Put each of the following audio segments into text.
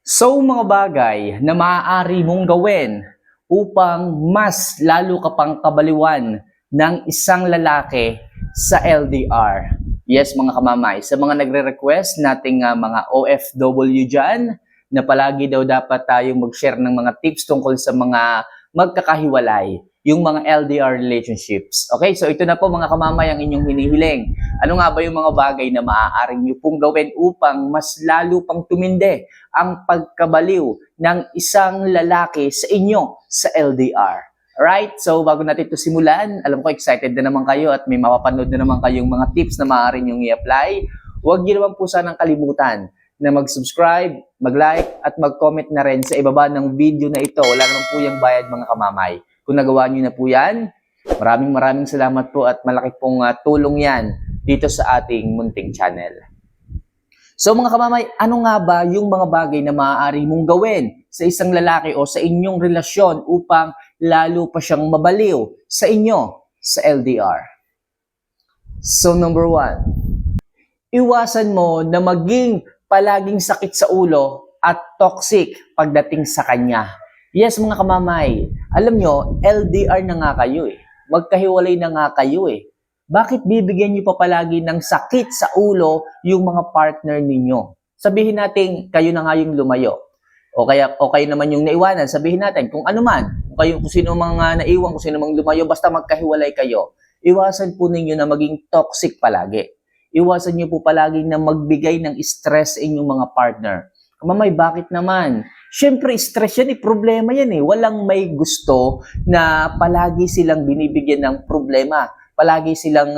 So, mga bagay na maaari mong gawin upang mas lalo ka pang kabaliwan ng isang lalaki sa LDR. Yes, mga kamamay, sa mga nagre-request nating mga OFW dyan, na palagi daw dapat tayong mag-share ng mga tips tungkol sa mga magkakahiwalay, yung mga LDR relationships. Okay, so ito na po mga kamamay ang inyong hinihiling. Ano nga ba yung mga bagay na maaaring nyo pong gawin upang mas lalo pang tumindi ang pagkabaliw ng isang lalaki sa inyo sa LDR? Alright, so bago natin ito simulan, alam ko excited na naman kayo at may mapapanood na naman kayong mga tips na maaari nyong i-apply. Huwag niyo naman po sanang kalimutan na mag-subscribe, mag-like, at mag-comment na rin sa ibaba ng video na ito. Wala naman po yung bayad mga kamamay. Kung nagawa nyo na po yan, maraming salamat po at malaki pong tulong yan dito sa ating munting channel. So mga kamamay, ano nga ba yung mga bagay na maaari mong gawin sa isang lalaki o sa inyong relasyon upang lalo pa siyang mabaliw sa inyo sa LDR? So number 1, iwasan mo na maging palaging sakit sa ulo at toxic pagdating sa kanya. Yes mga kamamay, alam nyo, LDR na nga kayo eh. Magkahiwalay na nga kayo eh. Bakit bibigyan nyo pa palagi ng sakit sa ulo yung mga partner ninyo? Sabihin natin, kayo na nga yung lumayo. O kayo naman yung naiwanan, sabihin natin, kung ano man, kung sino mga naiwan, kung sino mang lumayo, basta magkahiwalay kayo. Iwasan po ninyo na maging toxic palagi. Iwasan nyo po palagi na magbigay ng stress sa inyong mga partner. Mamay, bakit naman? Siyempre, stress yan eh. Problema yan eh. Walang may gusto na palagi silang binibigyan ng problema. Palagi silang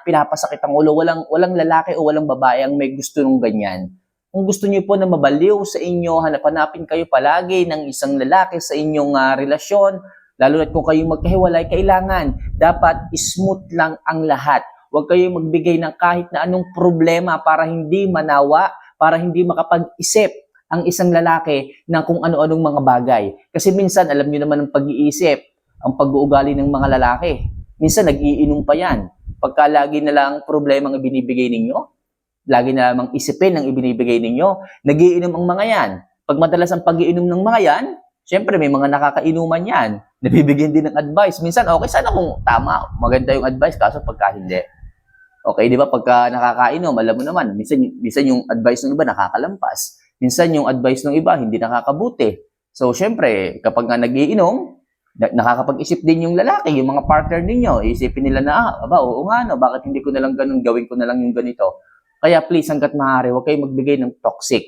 pinapasakit ang ulo. Walang lalaki o walang babae ang may gusto ng ganyan. Kung gusto niyo po na mabaliw sa inyo, hanapin kayo palagi ng isang lalaki sa inyong relasyon, lalo na kung kayo magkahiwalay, kailangan dapat smooth lang ang lahat. Huwag kayo magbigay ng kahit na anong problema para hindi manawa, para hindi makapag-isip ang isang lalaki ng kung ano-anong mga bagay. Kasi minsan, alam niyo naman ang pag-iisip, ang pag-uugali ng mga lalaki. Minsan, nag-iinom pa yan. Pagka lagi na lang problema ang ibinibigay ninyo, lagi na lamang isipin ang ibinibigay ninyo, nag-iinom ang mga yan. Pag madalas ang pag-iinom ng mga yan, siyempre may mga nakakainuman yan. Nabibigyan din ng advice. Minsan, okay, sana kung tama, maganda yung advice, kaso pagka hindi. Okay, di ba? Pagka nakakainom, alam mo naman, minsan yung advice ng iba nakakalampas. Minsan yung advice ng iba hindi nakakabuti. So, syempre, kapag nga nagiinom, nakakapag-isip din yung lalaki, yung mga partner ninyo. Isipin nila na, oo nga, no, bakit hindi ko na lang ganun, gawin ko na lang yung ganito. Kaya please, hanggat maaari, huwag kayong magbigay ng toxic.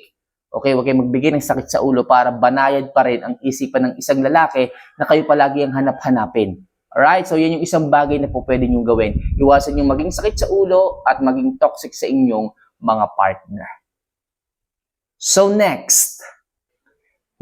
Okay, huwag kayong magbigay ng sakit sa ulo para banayad pa rin ang isipan ng isang lalaki na kayo palagi ang hanap-hanapin. Alright, so yan yung isang bagay na po pwede nyo gawin. Iwasan yung maging sakit sa ulo at maging toxic sa inyong mga partner. So next,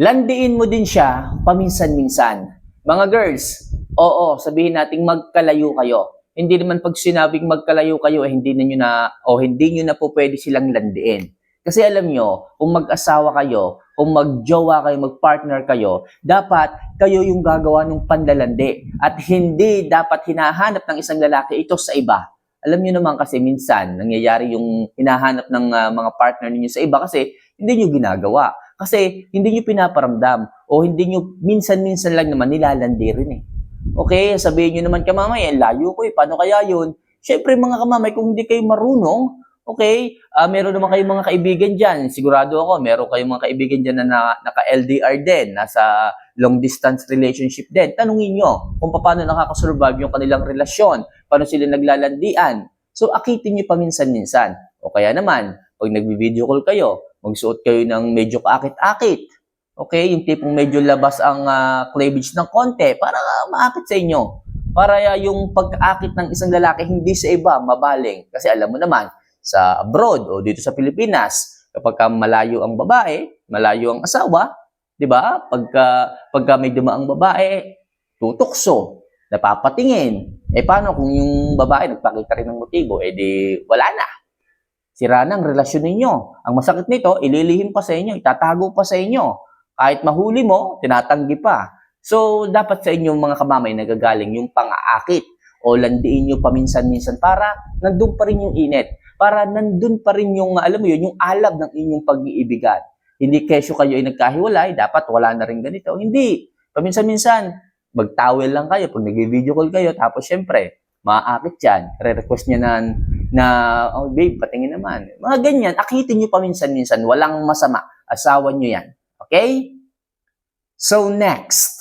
landiin mo din siya paminsan-minsan. Mga girls, oo, sabihin nating magkalayo kayo. Hindi naman pag sinabing magkalayo kayo, hindi nyo na po pwede silang landiin. Kasi alam nyo, kung mag-asawa kayo, kung mag-jowa kayo, mag-partner kayo, dapat kayo yung gagawa ng panlalandi. At hindi dapat hinahanap ng isang lalaki ito sa iba. Alam nyo naman kasi minsan, nangyayari yung hinahanap ng mga partner ninyo sa iba kasi hindi nyo ginagawa. Kasi hindi nyo pinaparamdam o hindi nyo minsan-minsan lang naman nilalandi rin eh. Okay, sabihin nyo naman kamamay, layo ko eh, paano kaya yun? Siyempre mga kamamay, kung hindi kayo marunong, okay, meron naman kayong mga kaibigan dyan. Sigurado ako, meron kayong mga kaibigan dyan na naka-LDR din, nasa long distance relationship din. Tanungin nyo kung paano nakakasurvive yung kanilang relasyon, paano sila naglalandian. So, akitin nyo paminsan-minsan. O kaya naman, pag nag-video call kayo, magsuot kayo ng medyo kaakit-akit. Okay, yung tipong medyo labas ang cleavage ng konti para maakit sa inyo. Para yung pag-akit ng isang lalaki hindi sa iba mabaling. Kasi alam mo naman, sa abroad o dito sa Pilipinas, kapag malayo ang babae, malayo ang asawa, di ba? Pagka may dumaang babae, tutukso, napapatingin. Paano kung yung babae nagpakita rin ng motibo? Di wala na. Sira na ang relasyon ninyo. Ang masakit nito, ililihim pa sa inyo, itatago pa sa inyo. Kahit mahuli mo, tinatanggi pa. So, dapat sa inyong mga kamamay nagagaling yung pang-aakit o landiin nyo paminsan-minsan para nandun pa rin yung init. Para nandun pa rin yung, alam mo yun, yung alab ng inyong pag-iibigan. Hindi kesyo kayo ay nagkahiwalay, dapat wala na rin ganito. Hindi. Paminsan-minsan, mag-towel lang kayo pag nag-video call kayo, tapos syempre, maaakit yan. Re-request niya oh babe, patingin naman. Mga ganyan, akitin nyo paminsan-minsan, walang masama. Asawa nyo yan. Okay? So next,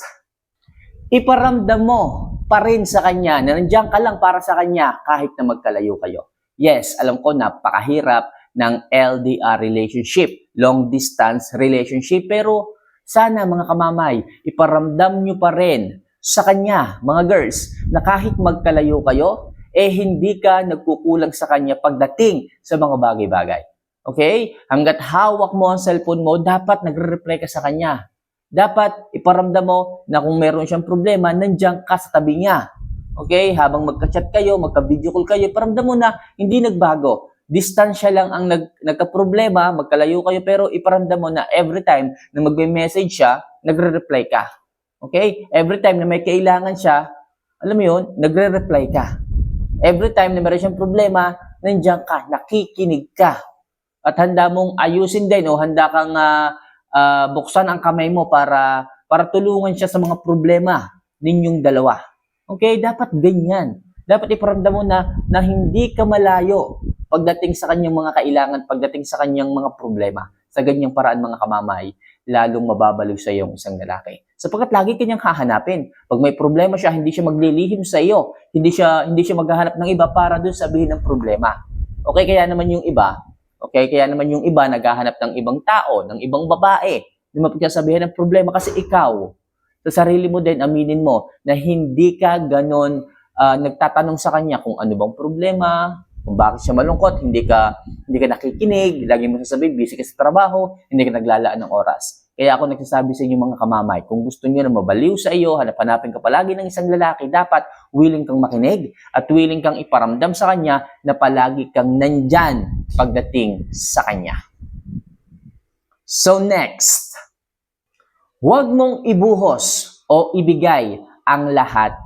iparamdam mo pa rin sa kanya na nandiyan ka lang para sa kanya kahit na magkalayo kayo. Yes, alam ko napakahirap ng LDR relationship, long distance relationship, pero sana mga kamamay, iparamdam nyo pa rin sa kanya, mga girls, na kahit magkalayo kayo, hindi ka nagkukulang sa kanya pagdating sa mga bagay-bagay. Okay? Hanggat hawak mo ang cellphone mo, dapat nagre-reply ka sa kanya. Dapat iparamdam mo na kung meron siyang problema, nandiyan ka sa tabi niya. Okay? Habang magka-chat kayo, magka-video call kayo, iparamdam mo na hindi nagbago. Distansya lang ang nagka-problema, magkalayo kayo, pero iparamdam mo na every time na magme-message siya, nagre-reply ka. Okay? Every time na may kailangan siya, alam mo yun, nagre-reply ka. Every time na meron siyang problema, nandiyan ka, nakikinig ka. At handa mong ayusin din o handa kang buksan ang kamay mo para tulungan siya sa mga problema ninyong dalawa. Okay? Dapat ganyan. Dapat iparamdam mo na hindi ka malayo pagdating sa kanyang mga kailangan, pagdating sa kanyang mga problema. Sa ganyang paraan mga kamamay, lalong mababaliw sa iyo ang isang lalaki. Sapagkat lagi kanyang hahanapin. Pag may problema siya, hindi siya maglilihim sa iyo. Hindi siya maghahanap ng iba para doon sabihin ng problema. Okay, kaya naman yung iba naghahanap ng ibang tao, ng ibang babae, na mapagsasabihan ng problema kasi ikaw, sa sarili mo din, aminin mo na hindi ka ganon nagtatanong sa kanya kung ano bang problema, kung bakit siya malungkot, hindi ka nakikinig, lagi mo sasabihin, busy ka sa trabaho, hindi ka naglalaan ng oras. Kaya ako nagsasabi sa inyo mga kamamay, kung gusto niyo na mabaliw sa iyo, hanap-hanapin ka palagi ng isang lalaki, dapat willing kang makinig at willing kang iparamdam sa kanya na palagi kang nandyan pagdating sa kanya. So next, huwag mong ibuhos o ibigay ang lahat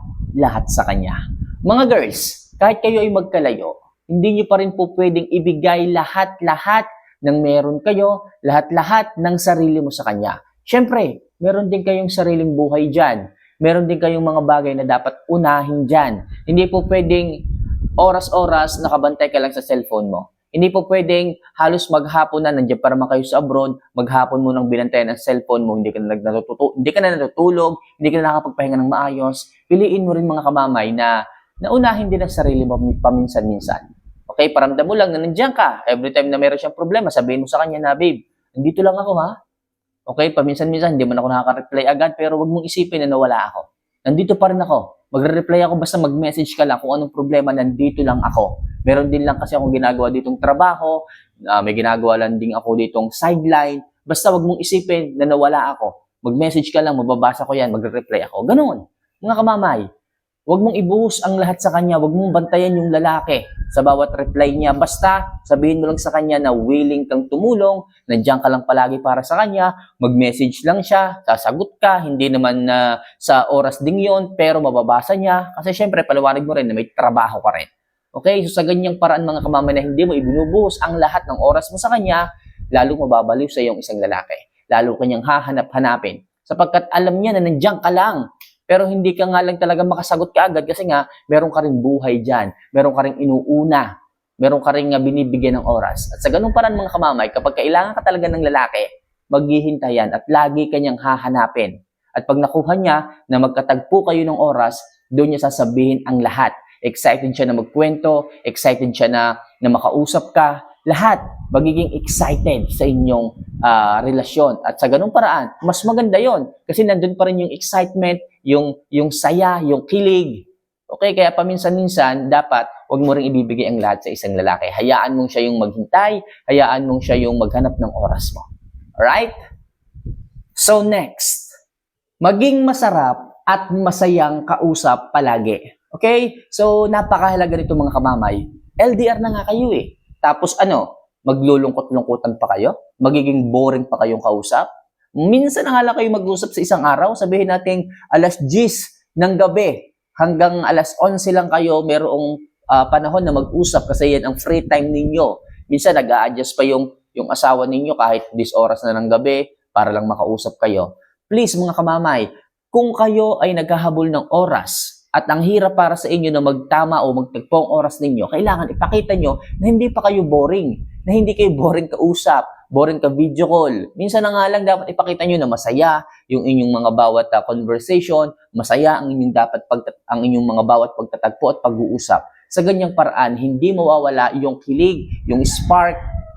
sa kanya. Mga girls, kahit kayo ay magkalayo, hindi niyo pa rin po pwedeng ibigay lahat-lahat ng meron kayo, lahat-lahat ng sarili mo sa kanya. Siyempre, meron din kayong sariling buhay dyan. Meron din kayong mga bagay na dapat unahin dyan. Hindi po pwedeng oras-oras nakabantay ka lang sa cellphone mo. Hindi po pwedeng halos maghapon na nandiyan para kayo sa abroad, maghapon mo nang binantayan ang cellphone mo, hindi ka na natutulog, hindi ka na nakakapagpahinga ng maayos. Piliin mo rin mga kamamay na unahin din ang sarili mo paminsan-minsan. Okay, paramdam mo lang na nandiyan ka. Every time na meron siyang problema, sabihin mo sa kanya na, babe, nandito lang ako ha. Okay, paminsan-minsan, hindi man ako nakaka-reply agad, pero wag mong isipin na nawala ako. Nandito pa rin ako. Magre-reply ako basta mag-message ka lang kung anong problema, nandito lang ako. Meron din lang kasi akong ginagawa ditong trabaho, may ginagawa lang din ako ditong sideline. Basta wag mong isipin na nawala ako. Mag-message ka lang, mababasa ko yan, magre-reply ako. Ganoon, mga kamamay. Huwag mong ibuhos ang lahat sa kanya. Huwag mong bantayan yung lalaki sa bawat reply niya. Basta, sabihin mo lang sa kanya na willing kang tumulong, nandiyan ka lang palagi para sa kanya, mag-message lang siya, sasagot ka, hindi naman sa oras ding yon, pero mababasa niya. Kasi syempre, paliwanag mo rin na may trabaho ka rin. Okay? So sa ganyang paraan mga kamamay na hindi mo ibinubuhos ang lahat ng oras mo sa kanya, lalo mababaliw sa iyong isang lalaki. Lalo kanyang hahanap-hanapin. Sapagkat alam niya na nandiyan ka lang. Pero hindi ka nga lang talaga makasagot ka agad kasi nga meron ka ring buhay dyan, meron ka ring inuuna, meron ka ring binibigyan ng oras. At sa ganung paraan mga kamamay, kapag kailangan ka talaga ng lalaki, maghihintayan at lagi kanyang hahanapin. At pag nakuha niya na magkatagpo kayo ng oras, doon niya sasabihin ang lahat. Excited siya na magkwento, excited siya na makausap ka, lahat magiging excited sa inyong relasyon. At sa ganung paraan, mas maganda yon kasi nandun pa rin yung excitement, yung saya, yung kilig. Okay, kaya paminsan-minsan, dapat wag mo ring ibibigay ang lahat sa isang lalaki. Hayaan mong siya yung maghintay, hayaan mong siya yung maghanap ng oras mo. Alright? So next, maging masarap at masayang kausap palagi. Okay? So napakahalaga nito mga kamamay. LDR na nga kayo eh. Tapos maglulungkot-lungkutan pa kayo? Magiging boring pa kayong kausap? Minsan na nga lang kayo mag-usap sa isang araw, sabihin natin alas 10 ng gabi hanggang alas 11 lang kayo merong panahon na mag-usap kasi yan ang free time ninyo. Minsan nag-a-adjust pa yung yung asawa ninyo kahit 10 oras na ng gabi para lang makausap kayo. Please mga kamamay, kung kayo ay naghahabol ng oras at ang hirap para sa inyo na magtama o magtagpo ang oras ninyo, kailangan ipakita nyo na hindi pa kayo boring, na hindi kayo boring kausap, boring ka video call. Minsan na nga lang dapat ipakita nyo na masaya yung inyong mga bawat conversation, masaya ang inyong mga bawat pagtatagpo at pag-uusap. Sa ganyang paraan, hindi mawawala yung kilig, yung spark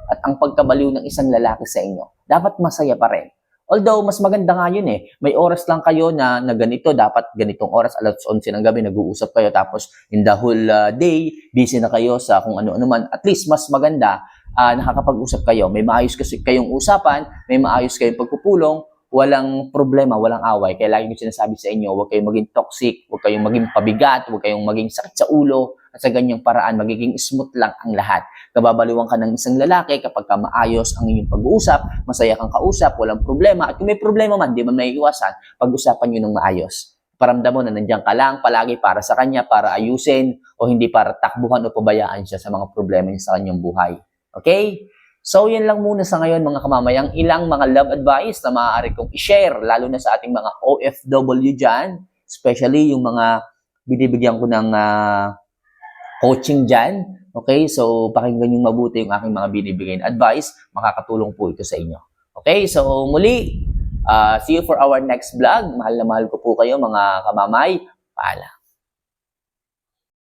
at ang pagkabaliw ng isang lalaki sa inyo. Dapat masaya pa rin. Although, mas maganda nga yun eh. May oras lang kayo na ganito, dapat ganitong oras, alas 11 ng gabi, nag-uusap kayo. Tapos, in the whole day, busy na kayo sa kung ano-ano man. At least, mas maganda, nakakapag-usap kayo. May maayos kasi kayong usapan, may maayos kayong pagpupulong, walang problema, walang away. Kaya lagi ko sinasabi sa inyo, huwag kayong maging toxic, huwag kayong maging pabigat, huwag kayong maging sakit sa ulo. At sa ganyang paraan, magiging smooth lang ang lahat. Kababaliwan ka ng isang lalaki kapag ka maayos ang inyong pag-uusap, masaya kang kausap, walang problema. At kung may problema man, di man may iwasan, pag-usapan nyo ng maayos. Paramdam mo na nandiyan ka lang palagi para sa kanya, para ayusin, o hindi para takbuhan o pabayaan siya sa mga problema niya sa kanyang buhay. Okay? So, yan lang muna sa ngayon mga kamamayang ilang mga love advice na maaari kong i-share, lalo na sa ating mga OFW dyan, especially yung mga binibigyan ko ng coaching dyan. Okay? So, pakinggan yung mabuti yung aking mga binibigay na advice. Makakatulong po ito sa inyo. Okay? So, muli, see you for our next vlog. Mahal na mahal ko po kayo mga kamamay. Paalam.